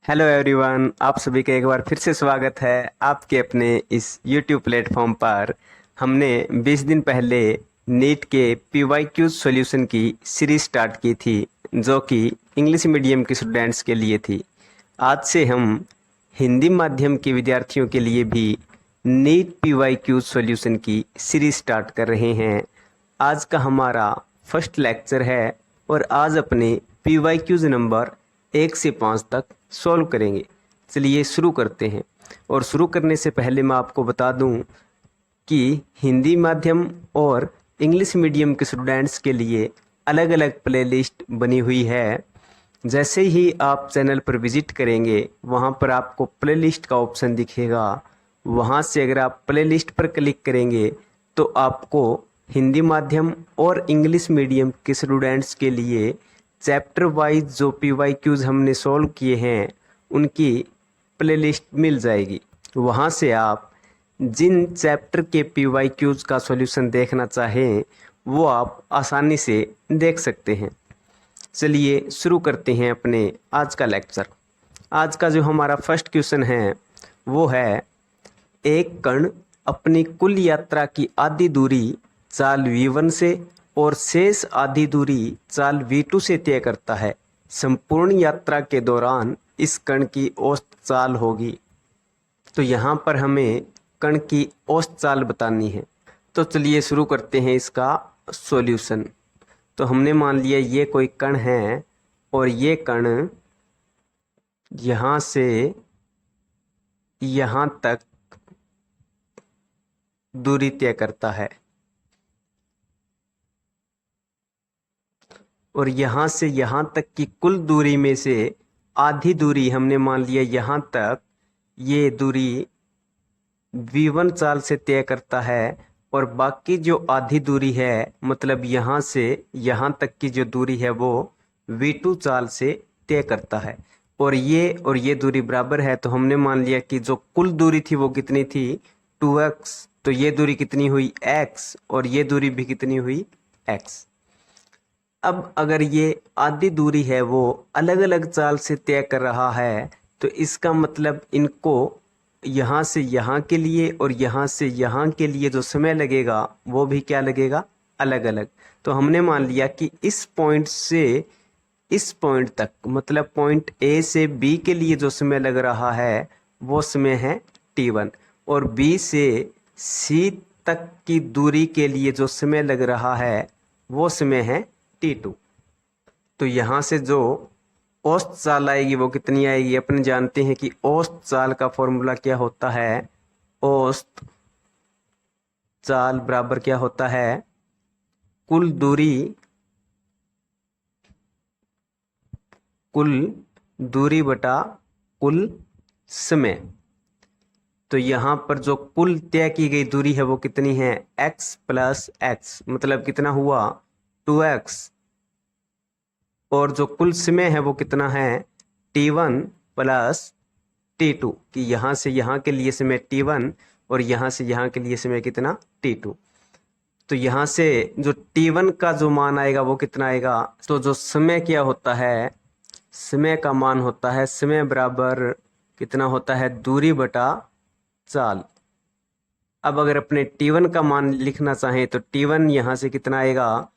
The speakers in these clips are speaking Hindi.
हेलो एवरीवन, आप सभी का एक बार फिर से स्वागत है आपके अपने इस यूट्यूब प्लेटफॉर्म पर। हमने 20 दिन पहले नीट के PYQ सॉल्यूशन की सीरीज स्टार्ट की थी, जो कि इंग्लिश मीडियम के स्टूडेंट्स के लिए थी। आज से हम हिंदी माध्यम के विद्यार्थियों के लिए भी नीट PYQ सॉल्यूशन की सीरीज स्टार्ट कर रहे हैं। आज का हमारा फर्स्ट लेक्चर है और आज अपने PYQs नंबर 1 से 5 तक सॉल्व करेंगे। चलिए शुरू करते हैं। और शुरू करने से पहले मैं आपको बता दूं कि हिंदी माध्यम और इंग्लिश मीडियम के स्टूडेंट्स के लिए अलग अलग प्लेलिस्ट बनी हुई है। जैसे ही आप चैनल पर विजिट करेंगे, वहाँ पर आपको प्लेलिस्ट का ऑप्शन दिखेगा। वहाँ से अगर आप प्लेलिस्ट पर क्लिक करेंगे तो आपको हिंदी माध्यम और इंग्लिश मीडियम के स्टूडेंट्स के लिए चैप्टर वाइज जो PYQs हमने सॉल्व किए हैं उनकी प्लेलिस्ट मिल जाएगी। वहाँ से आप जिन चैप्टर के PYQs का सॉल्यूशन देखना चाहें वो आप आसानी से देख सकते हैं। चलिए शुरू करते हैं अपने आज का लेक्चर। आज का जो हमारा फर्स्ट क्वेश्चन है वो है, एक कण अपनी कुल यात्रा की आधी दूरी चाल v1 से और शेष आधी दूरी चाल v2 से तय करता है। संपूर्ण यात्रा के दौरान इस कण की औसत चाल होगी। तो यहाँ पर हमें कण की औसत चाल बतानी है। तो चलिए शुरू करते हैं इसका सॉल्यूशन। तो हमने मान लिया ये कोई कण है और ये कण यहाँ से यहाँ तक दूरी तय करता है और यहाँ से यहाँ तक की कुल दूरी में से आधी दूरी हमने मान लिया यहाँ तक, ये दूरी v1 चाल से तय करता है और बाकी जो आधी दूरी है मतलब यहाँ से यहाँ तक की जो दूरी है वो v2 चाल से तय करता है। और ये दूरी बराबर है, तो हमने मान लिया कि जो कुल दूरी थी वो कितनी थी 2x। तो ये दूरी कितनी हुई x और ये दूरी भी कितनी हुई x। अब अगर ये आधी दूरी है वो अलग अलग चाल से तय कर रहा है तो इसका मतलब इनको यहाँ से यहाँ के लिए और यहाँ से यहाँ के लिए जो समय लगेगा वो भी क्या लगेगा, अलग अलग। तो हमने मान लिया कि इस पॉइंट से इस पॉइंट तक मतलब पॉइंट A से B के लिए जो समय लग रहा है वो समय है t1 और B से C तक की दूरी के लिए जो समय लग रहा है वो समय है t2। तो यहाँ से जो औसत चाल आएगी वो कितनी आएगी, अपन जानते हैं कि औसत चाल का फॉर्मूला क्या होता है। औसत चाल बराबर क्या होता है, कुल दूरी बटा कुल समय। तो यहाँ पर जो कुल तय की गई दूरी है वो कितनी है x प्लस x, मतलब कितना हुआ 2x। और जो कुल समय है वो कितना है t1 प्लस t2, कि यहाँ से यहाँ के लिए समय t1 और यहाँ से यहाँ के लिए समय कितना t2। तो यहाँ से जो t1 का जो मान आएगा वो कितना आएगा, तो जो समय क्या होता है, समय का मान होता है समय बराबर कितना होता है दूरी बटा चाल। अब अगर अपने t1 का मान लिखना चाहें तो t1 यहाँ से कितना आएगा,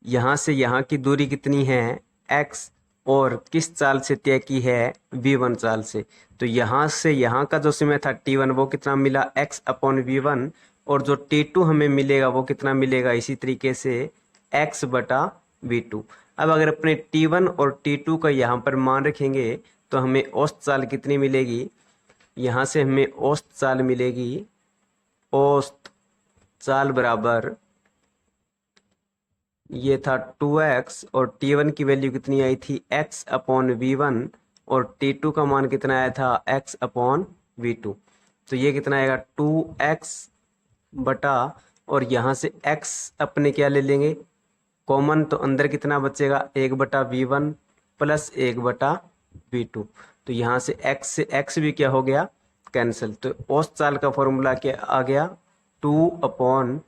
यहाँ से यहाँ की दूरी कितनी है x और किस चाल से तय की है v1 चाल से। तो यहाँ से यहाँ का जो समय था t1 वो कितना मिला x अपॉन v1 और जो t2 हमें मिलेगा वो कितना मिलेगा इसी तरीके से x बटा v2। अब अगर अपने t1 और t2 का यहाँ पर मान रखेंगे तो हमें औसत चाल कितनी मिलेगी, यहाँ से हमें औसत चाल मिलेगी, औसत चाल बराबर ये था 2x और t1 की वैल्यू कितनी आई थी x अपॉन v1 और t2 का मान कितना आया था x अपॉन v2। तो ये कितना आएगा 2x बटा, और यहाँ से x अपने क्या ले लेंगे कॉमन, तो अंदर कितना बचेगा 1 बटा v1 प्लस 1 बटा v2। तो यहाँ से x भी क्या हो गया कैंसिल। तो औसत चाल का फॉर्मूला क्या आ गया 1 upon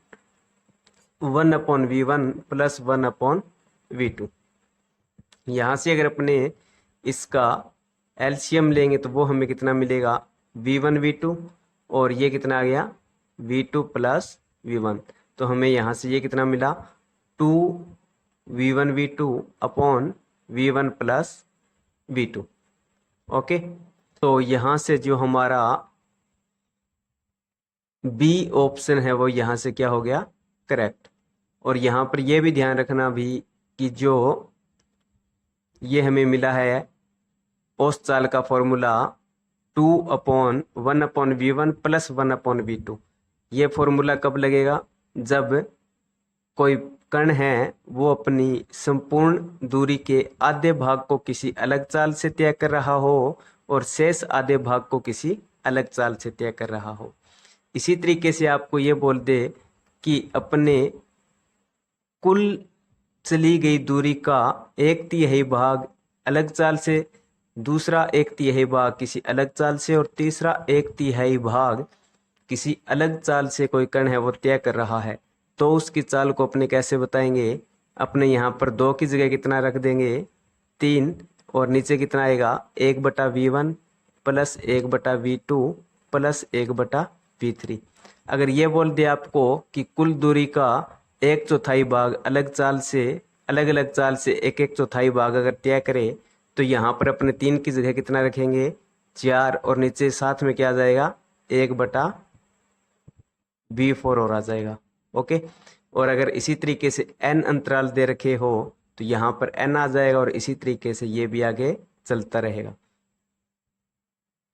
v1 plus 1 upon v2। यहाँ से अगर अपने इसका एलसीएम लेंगे तो वो हमें कितना मिलेगा, v1 v2, और ये कितना आ गया, v2 प्लस v1। तो हमें यहाँ से ये कितना मिला, 2v1 v2 upon v1 plus v2। Okay, तो यहाँ से जो हमारा बी ऑप्शन है वो यहाँ से क्या हो गया, करेक्ट। और यहाँ पर ये भी ध्यान रखना भी कि जो ये हमें मिला है औसत चाल का फॉर्मूला 2/1/v1 प्लस 1/v2, ये फॉर्मूला कब लगेगा, जब कोई कण है वो अपनी संपूर्ण दूरी के आधे भाग को किसी अलग चाल से तय कर रहा हो और शेष आधे भाग को किसी अलग चाल से तय कर रहा हो। इसी तरीके से आपको ये बोल दे कि अपने कुल चली गई दूरी का 1/3 भाग अलग चाल से, दूसरा 1/3 भाग किसी अलग चाल से, और तीसरा 1/3 भाग किसी अलग चाल से कोई कण है वो तय कर रहा है, तो उसकी चाल को अपने कैसे बताएंगे, अपने यहाँ पर 2 की जगह कितना रख देंगे, 3, और नीचे कितना आएगा, 1/v1 plus 1/v2 plus 1/v3। अगर ये बोल दे आपको कि कुल दूरी का 1/4 भाग अलग चाल से, अलग अलग चाल से 1/4 भाग अगर तय करे, तो यहाँ पर अपने 3 की जगह कितना रखेंगे, 4, और नीचे साथ में क्या आ जाएगा, 1/v4 और आ जाएगा। ओके, और अगर इसी तरीके से n अंतराल दे रखे हो तो यहाँ पर n आ जाएगा, और इसी तरीके से ये भी आगे चलता रहेगा।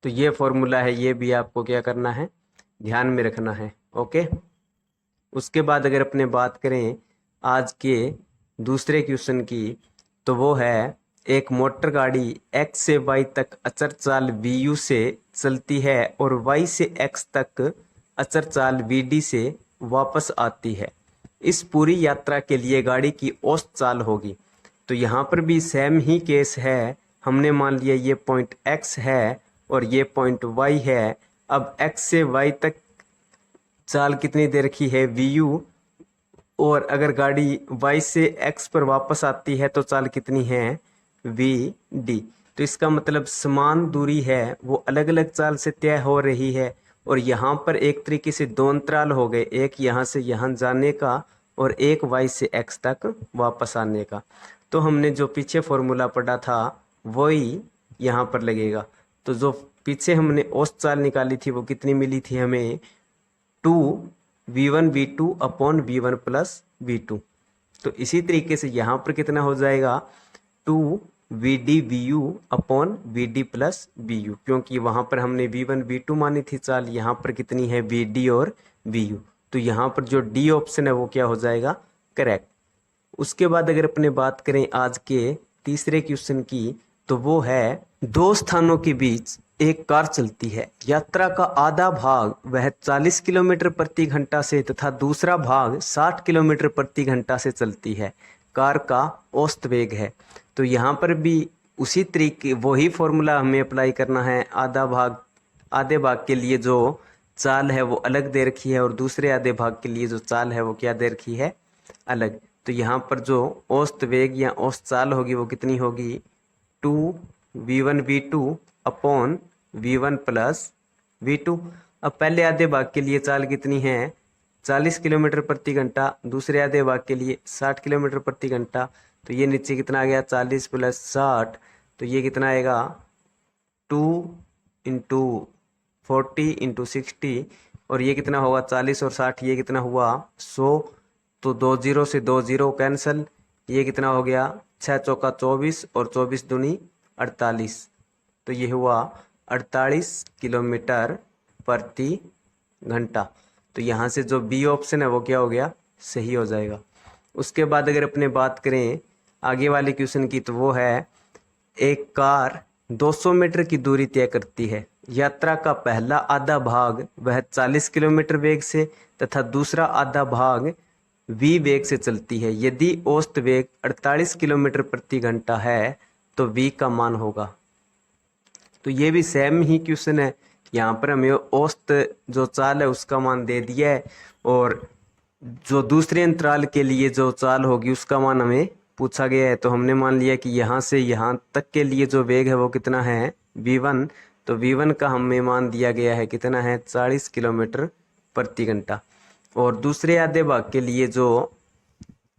तो ये फॉर्मूला है, ये भी आपको क्या करना है, ध्यान में रखना है। ओके, उसके बाद अगर अपने बात करें आज के दूसरे क्वेश्चन की, तो वो है एक मोटर गाड़ी x से y तक अचर चाल vu से चलती है और y से x तक अचर चाल vd से वापस आती है। इस पूरी यात्रा के लिए गाड़ी की औसत चाल होगी। तो यहाँ पर भी सेम ही केस है, हमने मान लिया ये पॉइंट x है और ये पॉइंट y है। अब x से y तक चाल कितनी दे रखी है, vu, और अगर गाड़ी y से x पर वापस आती है तो चाल कितनी है, vd। तो इसका मतलब समान दूरी है वो अलग अलग चाल से तय हो रही है, और यहाँ पर एक तरीके से 2 अंतराल हो गए, एक यहाँ से यहाँ जाने का और एक y से x तक वापस आने का। तो हमने जो पीछे फॉर्मूला पढ़ा था वही यहाँ पर लगेगा। तो जो पीछे हमने औसत चाल निकाली थी वो कितनी मिली थी हमें, 2v1 v2 upon v1 plus v2। तो इसी तरीके से यहाँ पर कितना हो जाएगा, 2vd vu upon vd plus vu, क्योंकि वहाँ पर हमने v1 v2 मानी थी चाल, यहाँ पर कितनी है vd और vu। तो यहाँ पर जो डी ऑप्शन है वो क्या हो जाएगा, करेक्ट। उसके बाद अगर अपने बात करें आज के तीसरे क्वेश्चन की, तो वो है 2 स्थानों के बीच एक कार चलती है। यात्रा का आधा भाग वह 40 किलोमीटर प्रति घंटा से तथा दूसरा भाग 60 किलोमीटर प्रति घंटा से चलती है। कार का औसत वेग है। तो यहाँ पर भी उसी तरीके वही फॉर्मूला हमें अप्लाई करना है। आधे भाग के लिए जो चाल है वो अलग दे रखी है और दूसरे आधे भाग के लिए जो चाल है वो क्या दे रखी है, अलग। तो यहाँ पर जो औसत वेग या औसत चाल होगी वो कितनी होगी, 2v1 v2 upon v1 plus v2। अब पहले आधे भाग के लिए चाल कितनी है, 40 किलोमीटर प्रति घंटा, दूसरे आधे भाग के लिए 60 किलोमीटर प्रति घंटा। तो ये नीचे कितना आ गया, 40 प्लस 60, तो ये कितना आएगा, 2 इंटू 40 इंटू 60, और ये कितना होगा 40 और 60, ये कितना हुआ 100। तो 2 0 से 2 0 कैंसिल, ये कितना हो गया 6 चौका 24 और 24 दूनी 48। तो ये हुआ 48 किलोमीटर प्रति घंटा। तो यहाँ से जो बी ऑप्शन है वो क्या हो गया, सही हो जाएगा। उसके बाद अगर अपने बात करें आगे वाले क्वेश्चन की, तो वो है एक कार 200 मीटर की दूरी तय करती है। यात्रा का पहला आधा भाग वह 40 किलोमीटर वेग से तथा दूसरा आधा भाग v वेग से चलती है। यदि औसत वेग 48 किलोमीटर प्रति घंटा है तो v का मान होगा। तो ये भी सेम ही क्वेश्चन है, यहाँ पर हमें औसत जो चाल है उसका मान दे दिया है, और जो दूसरे अंतराल के लिए जो चाल होगी उसका मान हमें पूछा गया है। तो हमने मान लिया कि यहाँ से यहाँ तक के लिए जो वेग है वो कितना है, v1, तो v1 का हमें मान दिया गया है कितना है 40 किलोमीटर प्रति घंटा। और दूसरे आधे भाग के लिए जो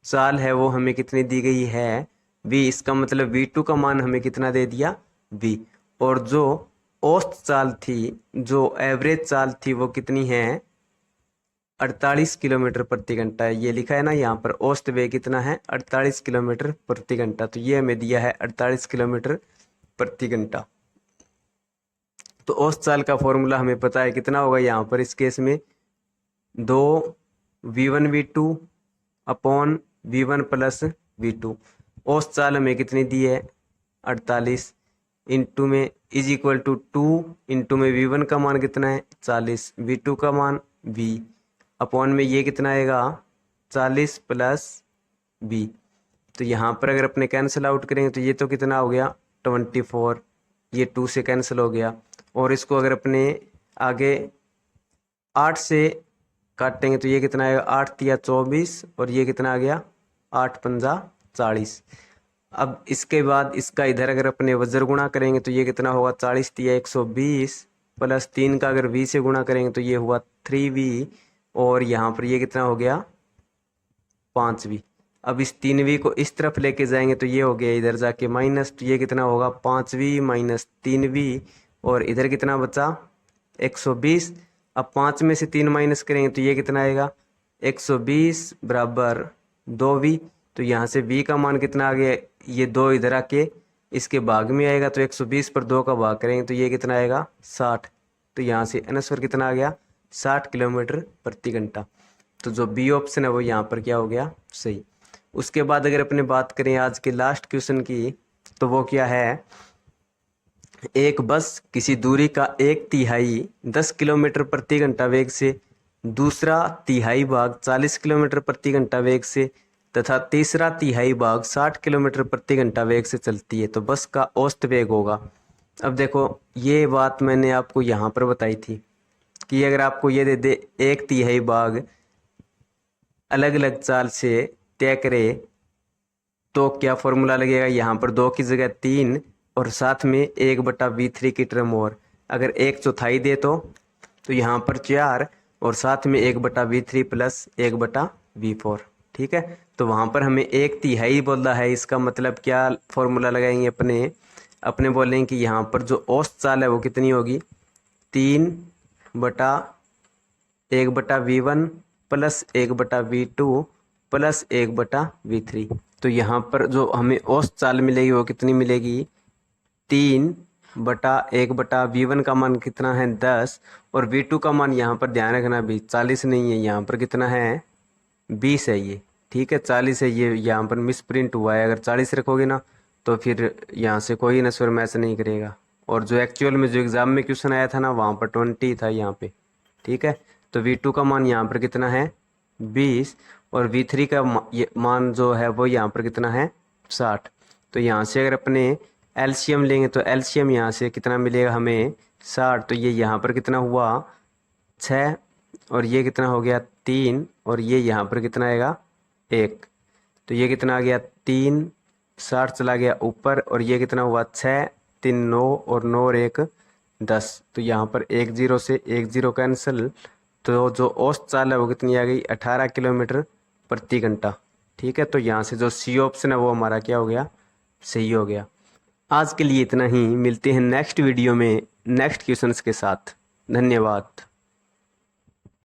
चाल है वो हमें कितनी दी गई है v, इसका मतलब v2 का मान हमें कितना दे दिया v। और जो औसत चाल थी, जो एवरेज चाल थी वो कितनी है 48 किलोमीटर प्रति घंटा है। ये लिखा है ना यहाँ पर औसत वेग कितना है 48 किलोमीटर प्रति घंटा, तो ये हमें दिया है 48 किलोमीटर प्रति घंटा। तो औसत चाल का फॉर्मूला हमें पता है कितना होगा यहाँ पर इस केस में 2v1v2 upon v1 plus v2। औसत चाल हमें कितनी दी है 48, इंटू में इज इक्वल टू 2, इंटू में v1 का मान कितना है 40, v2 का मान v, अपॉन में ये कितना आएगा 40 प्लस v। तो यहाँ पर अगर अपने कैंसिल आउट करेंगे तो ये तो कितना हो गया 24, ये 2 से कैंसिल हो गया। और इसको अगर अपने आगे 8 से काटेंगे तो ये कितना आएगा 8 तिया 24, और ये कितना आ गया 8 पंजा 40। अब इसके बाद इसका इधर अगर अपने वज्र गुणा करेंगे तो ये कितना होगा 40 तिया 120, प्लस 3 का अगर v से गुणा करेंगे तो ये हुआ 3v, और यहाँ पर ये कितना हो गया 5v। अब इस 3v को इस तरफ लेके जाएंगे तो ये हो गया इधर जाके माइनस, तो ये कितना होगा 5v माइनस 3v, और इधर कितना बचा 120। अब 5 में से 3 माइनस करेंगे तो ये कितना आएगा 120 बराबर 2v। तो यहाँ से v का मान कितना आ गया, ये 2 इधर आके इसके भाग में आएगा, तो 120 पर 2 का भाग करेंगे तो ये कितना आएगा 60। तो यहाँ से आंसर कितना आ गया 60 किलोमीटर प्रति घंटा। तो जो बी ऑप्शन है वो यहाँ पर क्या हो गया सही। उसके बाद अगर अपने बात करें आज के लास्ट क्वेश्चन की, तो वो क्या है, एक बस किसी दूरी का 1/3 10 किलोमीटर प्रति घंटा वेग से, दूसरा तिहाई भाग 40 किलोमीटर प्रति घंटा वेग से तथा तीसरा तिहाई भाग 60 किलोमीटर प्रति घंटा वेग से चलती है, तो बस का औसत वेग होगा। अब देखो ये बात मैंने आपको यहाँ पर बताई थी कि अगर आपको ये दे दे 1/3 भाग अलग अलग चाल से तय करे तो क्या फॉर्मूला लगेगा, यहाँ पर 2 की जगह 3 और साथ में 1/v3 की टर्म, और अगर 1/4 दे तो यहाँ पर 4 और साथ में 1/v3 प्लस 1/v4। ठीक है, तो वहाँ पर हमें 1/3 बोला है, इसका मतलब क्या फॉर्मूला लगाएंगे अपने बोलेंगे कि यहाँ पर जो औसत चाल है वो कितनी होगी 3/1/v1 plus 1/v2 plus 1/v3। तो यहाँ पर जो हमें औसत चाल मिलेगी वो कितनी मिलेगी 3/1/v1 का मान कितना है 10, और v2 का मान यहाँ पर ध्यान रखना भी 40 नहीं है, यहाँ पर कितना है 20 है ये। ठीक है 40 है, ये यहाँ पर मिस प्रिंट हुआ है, अगर 40 रखोगे ना तो फिर यहाँ से कोई आंसर मैच नहीं करेगा। और जो एक्चुअल में जो एग्ज़ाम में क्वेश्चन आया था ना वहाँ पर 20 था यहाँ पे। ठीक है, तो v2 का मान यहाँ पर कितना है 20, और v3 का मान जो है वो यहाँ पर कितना है 60। तो यहाँ से अगर अपने एलसीएम लेंगे तो एलसीएम यहाँ से कितना मिलेगा हमें 60, तो ये यहाँ पर कितना हुआ 6, और ये कितना हो गया 3, और ये यहाँ पर कितना आएगा 1, तो ये कितना आ गया 3, 60 चला गया ऊपर, और ये कितना हुआ 6, 3 9, और 9 और 1 10। तो यहाँ पर 1 0 से 1 0 कैंसिल, तो जो औसत चाल है वो कितनी आ गई 18 किलोमीटर प्रति घंटा। ठीक है, तो यहाँ से जो सी ऑप्शन है वो हमारा क्या हो गया सही हो गया। आज के लिए इतना ही, मिलते हैं नेक्स्ट वीडियो में नेक्स्ट क्वेश्चंस के साथ। धन्यवाद।